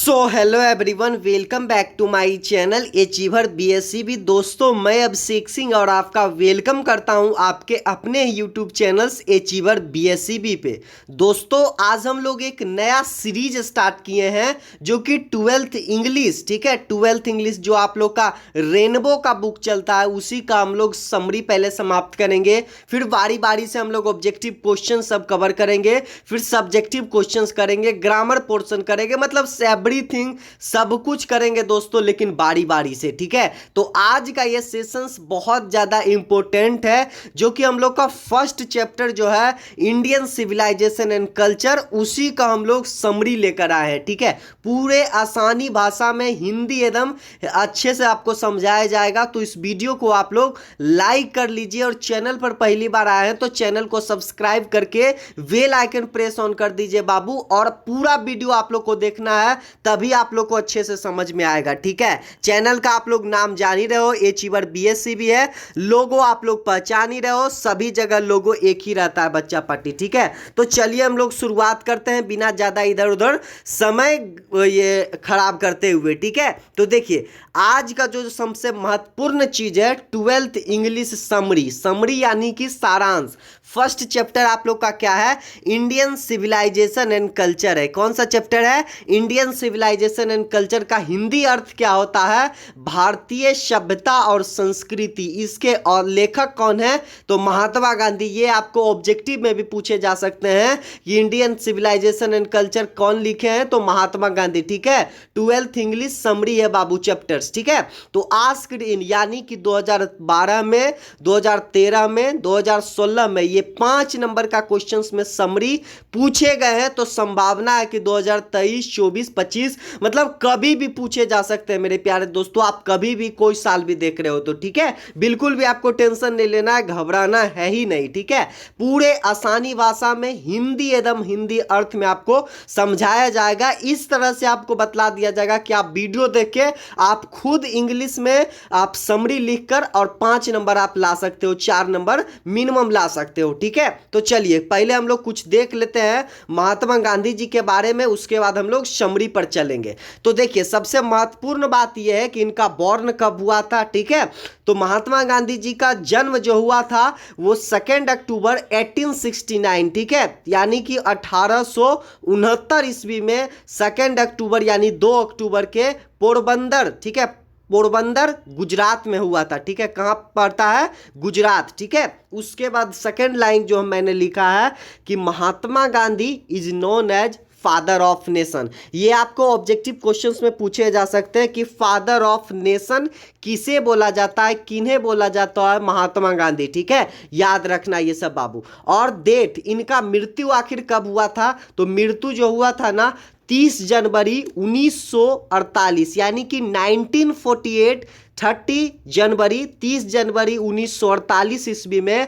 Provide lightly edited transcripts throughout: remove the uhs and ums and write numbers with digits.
So hello everyone, welcome back to my channel achiever BSCB. दोस्तों, मैं अभिषेक सिंह और आपका वेलकम करता हूं आपके अपने यूट्यूब चैनल्स अचीवर बीएससीबी पे। दोस्तों, आज हम लोग एक नया सीरीज स्टार्ट किए हैं जो कि 12th इंग्लिश, ठीक है, 12th इंग्लिश जो आप लोग का रेनबो का बुक चलता है उसी का हम लोग समरी पहले समाप्त करेंगे, फिर बारी बारी से हम लोग ऑब्जेक्टिव क्वेश्चन सब कवर करेंगे, फिर सब्जेक्टिव क्वेश्चंस करेंगे, ग्रामर पोर्शन करेंगे, मतलब एवरीथिंग सब कुछ करेंगे दोस्तों, लेकिन बारी बारी से, ठीक है। तो आज का ये सेशंस बहुत ज्यादा इंपॉर्टेंट है, जो कि हम लोग का फर्स्ट चैप्टर जो है इंडियन सिविलाइजेशन एंड कल्चर, उसी का हम लोग समरी लेकर आए हैं, ठीक है। पूरे आसानी भाषा में हिंदी एकदम अच्छे से आपको समझाया जाएगा। तो इस वीडियो को आप लोग लाइक कर लीजिए और चैनल पर पहली बार आए हैं तो चैनल को सब्सक्राइब करके बेल आइकन प्रेस ऑन कर दीजिए बाबू, और पूरा वीडियो आप लोग को देखना है, तभी आप लोग को अच्छे से समझ में आएगा, ठीक है। चैनल का आप लोग नाम जान ही रहे हो, अचीवर बीएससीबी है। लोगो आप लोग पहचान ही रहे हो, सभी जगह लोगो एक ही रहता है, बच्चा पार्टी, ठीक है। तो चलिए हम लोग शुरुआत करते हैं बिना ज्यादा इधर उधर समय ये खराब करते हुए, ठीक है। तो देखिए, आज का जो सबसे महत्वपूर्ण चीज है 12th इंग्लिश समरी। समरी यानी कि सारांश। फर्स्ट चैप्टर आप लोग का क्या है? इंडियन सिविलाइजेशन एंड कल्चर है। कौन सा चैप्टर है? इंडियन सिविलाइजेशन एंड कल्चर का हिंदी अर्थ क्या होता है? भारतीय सभ्यता और संस्कृति। इसके और लेखक कौन है? तो महात्मा गांधी। ये आपको ऑब्जेक्टिव में भी पूछे जा सकते हैं कि इंडियन सिविलाइजेशन एंड कल्चर कौन लिखे हैं? तो महात्मा गांधी, ठीक है। 12th इंग्लिश समरी है बाबू चैप्टर्स, ठीक है। तो आस्क्ड इन यानी कि 2012 में, 2013 में, 2016 में ये 5 नंबर का क्वेश्चंस में समरी पूछे गए हैं। तो संभावना है कि 2023, 24, 25 मतलब कभी भी पूछे जा सकते हैं मेरे प्यारे दोस्तों। आप कभी भी कोई साल भी देख रहे हो तो, ठीक है। बिल्कुल भी आपको टेंशन नहीं लेना है, घबराना है ही नहीं, ठीक है। पूरे आसानी भाषा में हिंदी एकदम हिंदी अर्थ में आपको समझाया जाएगा। इस तरह से आपको बतला दिया जाएगा कि आप वीडियो देख के आप खुद इंग्लिश में आप समरी लिखकर और 5 नंबर आप ला सकते हो, 4 नंबर मिनिमम ला सकते हो, ठीक है। तो चलिए पहले हम लोग कुछ देख लेते हैं महात्मा गांधी जी के बारे में, उसके बाद हम लोग समरी पर चलेंगे। तो देखिए, सबसे महत्वपूर्ण बात यह है कि इनका बॉर्न कब हुआ था, ठीक है। तो महात्मा गांधी जी का जन्म जो हुआ था वो 2 अक्टूबर 1869, ठीक है, यानी कि 1869 ईस्वी में 2 अक्टूबर यानी 2 अक्टूबर के पोरबंदर, ठीक है, पोरबंदर गुजरात में हुआ था, ठीक है। कहाँ पड़ता है? गुजरात, ठीक है। उसके बाद सेकेंड लाइन जो मैंने लिखा है कि Mahatma Gandhi is known as father of nation. ये आपको ऑब्जेक्टिव क्वेश्चंस में पूछे जा सकते हैं कि फादर ऑफ नेशन किसे बोला जाता है, किन्हें बोला जाता है? महात्मा गांधी, ठीक है। याद रखना ये सब बाबू। और डेट, इनका मृत्यु आखिर कब हुआ था? तो मृत्यु जो हुआ था ना 30 जनवरी 1948, यानी कि 1948, 30 जनवरी, 30 जनवरी 1948 ईस्वी में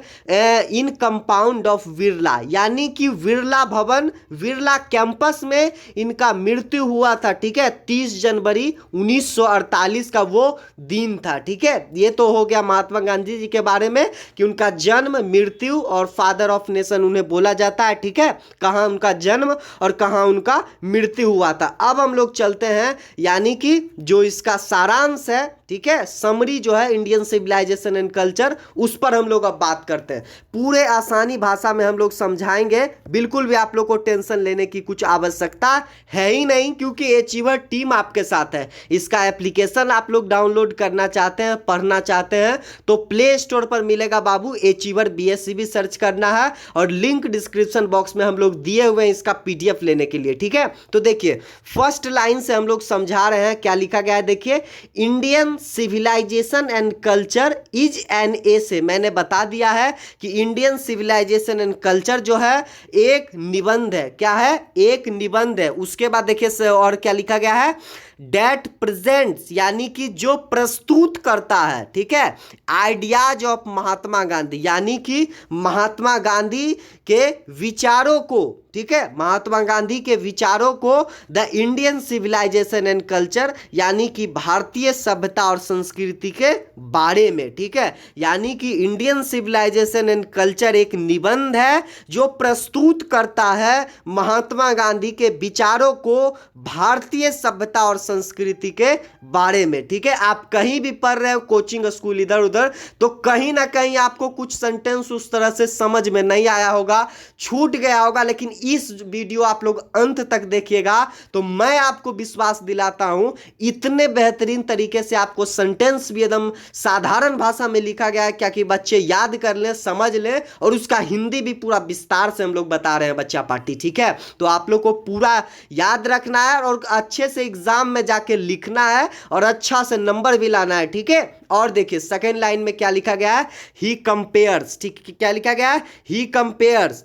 इन कंपाउंड ऑफ बिरला, यानी कि बिरला भवन, बिरला कैंपस में इनका मृत्यु हुआ था, ठीक है। 30 जनवरी 1948 का वो दिन था, ठीक है। ये तो हो गया महात्मा गांधी जी के बारे में कि उनका जन्म, मृत्यु और फादर ऑफ नेशन उन्हें बोला जाता है, ठीक है। कहाँ उनका जन्म और कहाँ उनका मृत्यु हुआ था। अब हम लोग चलते हैं, यानी कि जो इसका सारांश है, ठीक है, समरी जो है इंडियन सिविलाइजेशन एंड कल्चर, उस पर हम लोग अब बात करते हैं। पूरे आसानी भाषा में हम लोग समझाएंगे, बिल्कुल भी आप लोग को टेंशन लेने की कुछ आवश्यकता है ही नहीं, क्योंकि अचीवर टीम आपके साथ है। इसका एप्लीकेशन आप लोग डाउनलोड करना चाहते हैं, पढ़ना चाहते हैं तो प्ले स्टोर पर मिलेगा बाबू, अचीवर बीएससीबी सर्च करना है, और लिंक डिस्क्रिप्शन बॉक्स में हम लोग दिए हुए हैं इसका पीडीएफ लेने के लिए, ठीक है। तो देखिए, फर्स्ट लाइन से हम लोग समझा रहे हैं, क्या लिखा गया है देखिए, Indian civilisation and culture is an essay. मैंने बता दिया है कि इंडियन सिविलाइजेशन एंड कल्चर जो है एक निबंध है। क्या है? एक निबंध है। उसके बाद देखिए और क्या लिखा गया है, डेट प्रेजेंट्स, यानी कि जो प्रस्तुत करता है, ठीक है, आइडियाज ऑफ महात्मा गांधी, यानी कि महात्मा गांधी के विचारों को ठीक है, महात्मा गांधी के विचारों को the Indian civilisation and culture, यानी कि भारतीय सभ्यता और संस्कृति के बारे में, ठीक है। यानी कि इंडियन सिविलाइजेशन एंड कल्चर एक निबंध है जो प्रस्तुत करता है महात्मा गांधी के विचारों को भारतीय सभ्यता और संस्कृति के बारे में, ठीक है। आप कहीं भी पढ़ रहे हो, कोचिंग स्कूल इधर उधर, तो कहीं ना कहीं आपको कुछ सेंटेंस उस तरह से समझ में नहीं आया होगा, छूट गया होगा, लेकिन इस वीडियो आप लोग अंत तक देखिएगा तो मैं आपको विश्वास दिलाता हूं इतने बेहतरीन तरीके से आपको सेंटेंस भी एकदम साधारण भाषा में लिखा गया है, क्या कि बच्चे याद कर लें, समझ लें, और उसका हिंदी भी पूरा विस्तार से हम लोग बता रहे हैं बच्चा पार्टी, ठीक है। तो आप लोग को पूरा याद रखना है और अच्छे से एग्जाम में जाके लिखना है और अच्छा से नंबर भी लाना है, ठीक है। और देखिए सेकेंड लाइन में क्या लिखा गया है, ही कंपेयर्स, ठीक, क्या लिखा गया है, he compares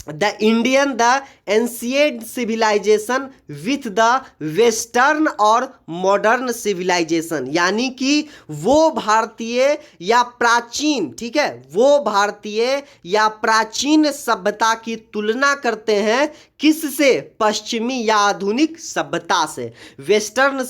the Indian the ancient civilisation with the western और मॉडर्न सिविलाइजेशन, यानी कि वो भारतीय या प्राचीन, ठीक है, वो भारतीय या प्राचीन सभ्यता की तुलना करते हैं किससे, पश्चिमी या आधुनिक सभ्यता से, वेस्टर्न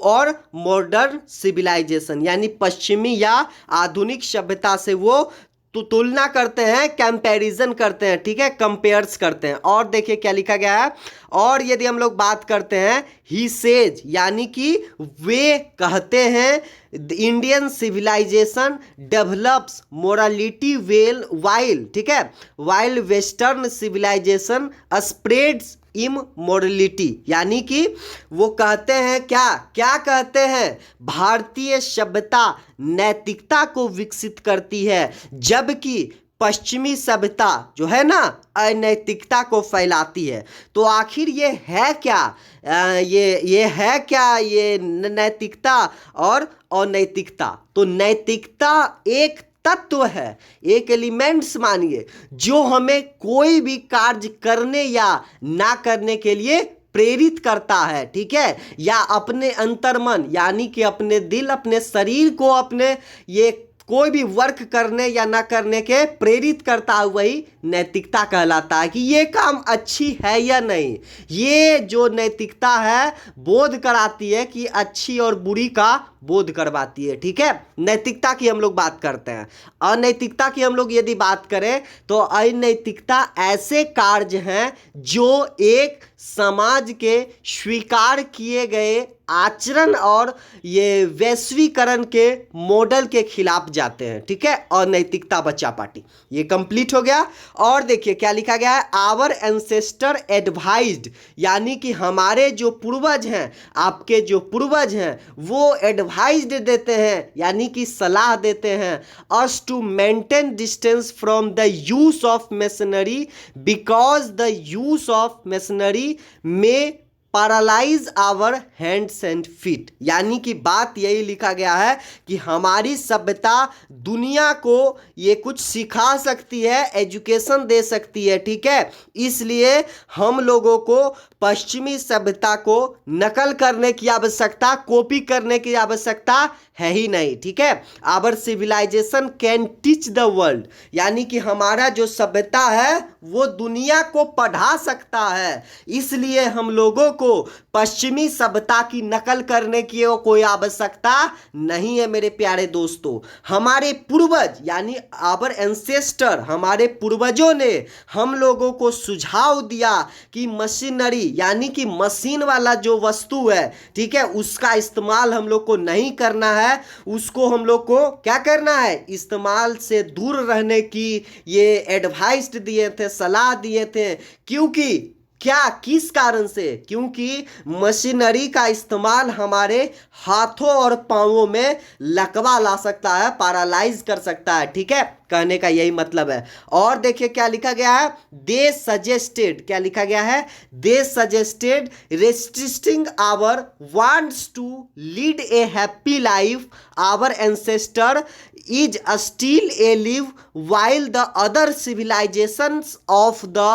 और मॉडर्न सिविलाइजेशन, यानी पश्चिमी या आधुनिक सभ्यता से वो तो तुलना करते हैं, कंपैरिजन करते हैं, ठीक है, कंपेयर्स करते हैं। और देखिए क्या लिखा गया है, और यदि हम लोग बात करते हैं ही सेज, यानी कि वे कहते हैं the Indian civilisation develops morality well while, ठीक है, while western civilisation spreads immorality, यानी कि वो कहते हैं क्या क्या कहते हैं, भारतीय सभ्यता नैतिकता को विकसित करती है, जबकि पश्चिमी सभ्यता जो है ना अनैतिकता को फैलाती है। तो आखिर ये है क्या, ये है क्या, ये नैतिकता और अनैतिकता? तो नैतिकता एक तत्व है, एक एलिमेंट्स मानिए, जो हमें कोई भी कार्य करने या ना करने के लिए प्रेरित करता है, ठीक है, या अपने अंतर्मन यानी कि अपने दिल, अपने शरीर को अपने ये कोई भी वर्क करने या ना करने के प्रेरित करता है, वही नैतिकता कहलाता है कि ये काम अच्छी है या नहीं। ये जो नैतिकता है बोध कराती है कि अच्छी और बुरी का बोध करवाती है, ठीक है। नैतिकता की हम लोग बात करते हैं। अनैतिकता की हम लोग यदि बात करें तो अनैतिकता ऐसे कार्य हैं जो एक समाज के स्वीकार किए गए आचरण और ये वैश्वीकरण के मॉडल के खिलाफ जाते हैं, ठीक है। अनैतिकता बच्चा पार्टी ये कंप्लीट हो गया। और देखिए क्या लिखा गया है, आवर एंसेस्टर एडवाइज्ड, यानी कि हमारे जो पूर्वज हैं, आपके जो पूर्वज हैं वो एडवाइज्ड देते हैं, यानी कि सलाह देते हैं, us to maintain distance from the use of machinery because the use of machinery may paralyse our hands and feet, यानी कि बात यही लिखा गया है कि हमारी सभ्यता दुनिया को ये कुछ सिखा सकती है, एजुकेशन दे सकती है, ठीक है। इसलिए हम लोगों को पश्चिमी सभ्यता को नकल करने की आवश्यकता, कॉपी करने की आवश्यकता है ही नहीं, ठीक है। Our civilisation can teach the world, यानी कि हमारा जो सभ्यता है वो दुनिया को पढ़ा सकता है, इसलिए हम लोगों को पश्चिमी सभ्यता की नकल करने की कोई आवश्यकता नहीं है। मेरे प्यारे दोस्तों, हमारे पूर्वज यानी आवर एंसेस्टर, हमारे पूर्वजों ने हम लोगों को सुझाव दिया कि मशीनरी यानी कि मशीन वाला जो वस्तु है, ठीक है, उसका इस्तेमाल हम लोग को नहीं करना है, उसको हम लोग को क्या करना है, इस्तेमाल से दूर रहने की ये एडवाइस दिए थे, सलाह दिए थे। क्योंकि क्या, किस कारण से, क्योंकि मशीनरी का इस्तेमाल हमारे हाथों और पांवों में लकवा ला सकता है, पैरालाइज कर सकता है, ठीक है, कहने का यही मतलब है। और देखिए क्या लिखा गया है, दे सजेस्टेड, क्या लिखा गया है, they suggested restricting our wants to lead a happy life, our ancestor is still alive while the other civilizations of the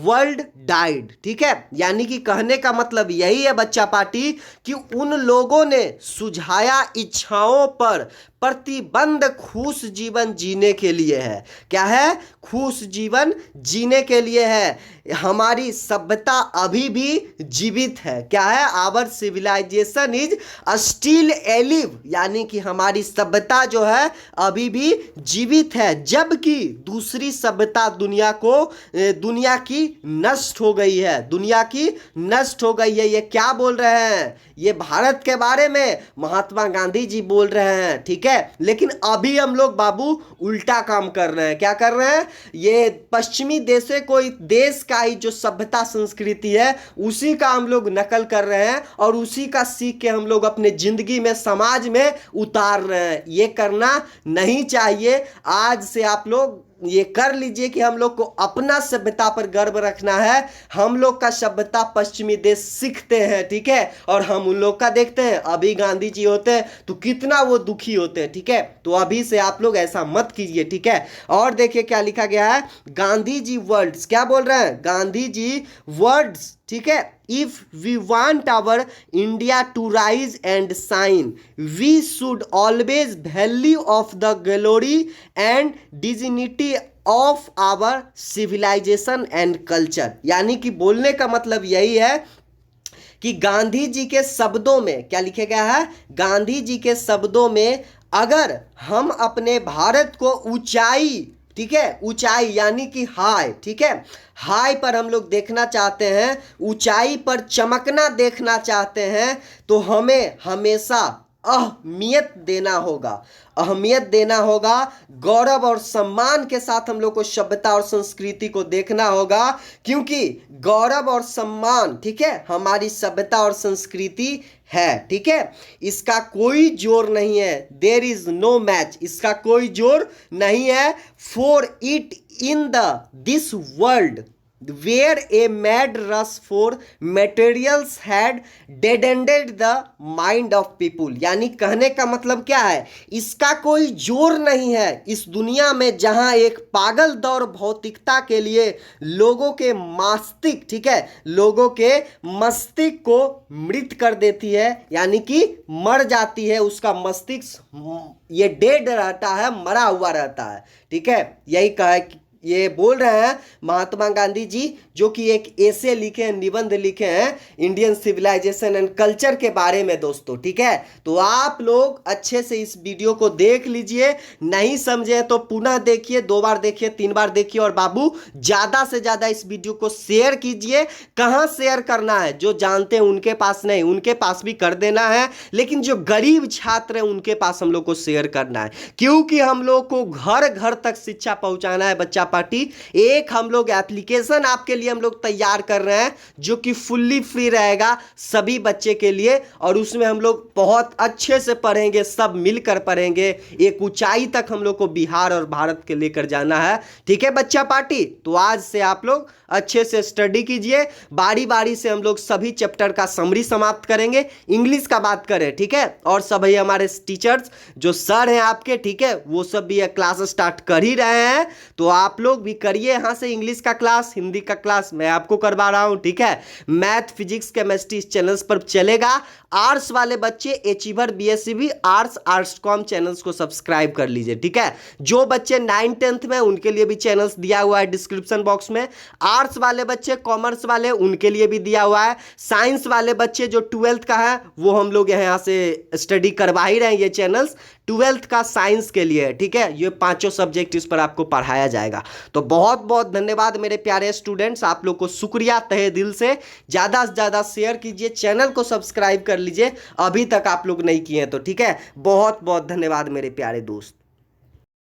world died, ठीक है। यानी कि कहने का मतलब यही है बच्चा पार्टी कि उन लोगों ने सुझाया इच्छाओं पर प्रतिबंध खुश जीवन जीने के लिए है। क्या है, खुश जीवन जीने के लिए है। हमारी सभ्यता अभी भी जीवित है। क्या है? Our civilisation is still alive, यानी कि हमारी सभ्यता जो है अभी भी जीवित है, जबकि दूसरी सभ्यता दुनिया की नष्ट हो गई है, दुनिया की नष्ट हो गई है। ये क्या बोल रहे हैं? ये भारत के बारे में महात्मा गांधी जी बोल रहे हैं, ठीक है। लेकिन अभी हम लोग बाबू उल्टा काम कर रहे हैं। क्या कर रहे हैं? ये पश्चिमी देश का ही जो सभ्यता संस्कृति है उसी का हम लोग नकल कर रहे हैं और उसी का सीख के हम लोग अपने जिंदगी में, समाज में उतार रहे हैं। ये करना नहीं चाहिए। आज से आप लोग ये कर लीजिए कि हम लोग को अपना सभ्यता पर गर्व रखना है। हम लोग का सभ्यता पश्चिमी देश सीखते हैं, ठीक है, और हम उन लोग का देखते हैं। अभी गांधी जी होते हैं तो कितना वो दुखी होते हैं, ठीक है। तो अभी से आप लोग ऐसा मत कीजिए, ठीक है। और देखिए क्या लिखा गया है, गांधी जी वर्ड्स, क्या बोल रहे हैं? गांधी जी वर्ड्स, ठीक है। If we want our India to rise and shine, we should always value of the glory and dignity of our civilisation and culture. यानी कि बोलने का मतलब यही है कि गांधी जी के शब्दों में क्या लिखा गया है? गांधी जी के शब्दों में अगर हम अपने भारत को ऊंचाई, ठीक है, ऊंचाई यानी कि हाई, ठीक है, हाई पर हम लोग देखना चाहते हैं, ऊंचाई पर चमकना देखना चाहते हैं, तो हमें हमेशा अहमियत देना होगा, अहमियत देना होगा। गौरव और सम्मान के साथ हम लोग को सभ्यता और संस्कृति को देखना होगा, क्योंकि गौरव और सम्मान, ठीक है, हमारी सभ्यता और संस्कृति है, ठीक है। इसका कोई जोर नहीं है, देयर इज नो मैच, इसका कोई जोर नहीं है। For it in this world where a mad rush for materials had deadened the mind of people। यानी कहने का मतलब क्या है? इसका कोई जोर नहीं है इस दुनिया में जहां एक पागल दौर भौतिकता के लिए लोगों के मस्तिष्क, ठीक है, लोगों के मस्तिष्क को मृत कर देती है, यानी कि मर जाती है, उसका मस्तिष्क ये डेड रहता है, मरा हुआ रहता है, ठीक है। यही कहा है, ये बोल रहे हैं महात्मा गांधी जी, जो कि एक ऐसे लिखे हैं, निबंध लिखे हैं इंडियन सिविलाइजेशन एंड कल्चर के बारे में दोस्तों, ठीक है। तो आप लोग अच्छे से इस वीडियो को देख लीजिए, नहीं समझे तो पुनः देखिए, 2 बार देखिए, 3 बार देखिए, और बाबू ज़्यादा से ज़्यादा इस वीडियो को शेयर कीजिए। कहाँ शेयर करना है? जो जानते हैं उनके पास नहीं, उनके पास भी कर देना है, लेकिन जो गरीब छात्र हैं उनके पास हम लोग को शेयर करना है, क्योंकि हम लोग को घर घर तक शिक्षा पहुँचाना है बच्चा पार्टी। एक हम लोग एप्लीकेशन आपके लिए हम लोग तैयार कर रहे हैं जो कि फुल्ली फ्री रहेगा सभी बच्चे के लिए, और उसमें हम लोग बहुत अच्छे से पढ़ेंगे, सब मिलकर पढ़ेंगे। एक ऊंचाई तक हम लोग को बिहार और भारत के लेकर जाना है, ठीक है बच्चा पार्टी। तो आज से आप लोग अच्छे से स्टडी कीजिए, बारी बारी से हम लोग सभी चैप्टर का समरी समाप्त करेंगे। इंग्लिश का बात करें, ठीक है, और सभी हमारे टीचर्स जो सर हैं आपके, ठीक है, वो सब भी क्लास स्टार्ट कर ही रहे हैं, तो आप लोग भी करिए यहाँ से इंग्लिश का क्लास, हिंदी का क्लास मैं आपको करवा रहा हूँ, ठीक है। मैथ, फिजिक्स, केमिस्ट्री इस चैनल्स पर चलेगा। आर्ट्स वाले बच्चे achiever BSCB arts com channels को सब्सक्राइब कर लीजिए, ठीक है। जो बच्चे 9th 10th में, उनके लिए भी चैनल्स दिया हुआ है डिस्क्रिप्शन बॉक्स में। आर्ट्स वाले बच्चे, कॉमर्स वाले, उनके लिए भी दिया हुआ है। साइंस वाले बच्चे जो 12th का है वो हम लोग यहाँ से स्टडी करवा ही रहे हैं, ये चैनल्स 12th का साइंस के लिए है, ठीक है। ये 5 सब्जेक्ट इस पर आपको पढ़ाया जाएगा। तो बहुत बहुत धन्यवाद मेरे प्यारे स्टूडेंट्स, आप लोग को शुक्रिया तहे दिल से। ज़्यादा से ज़्यादा शेयर कीजिए, चैनल को सब्सक्राइब कर लीजिए अभी तक आप लोग नहीं किए हैं तो, ठीक है। बहुत बहुत धन्यवाद मेरे प्यारे दोस्त।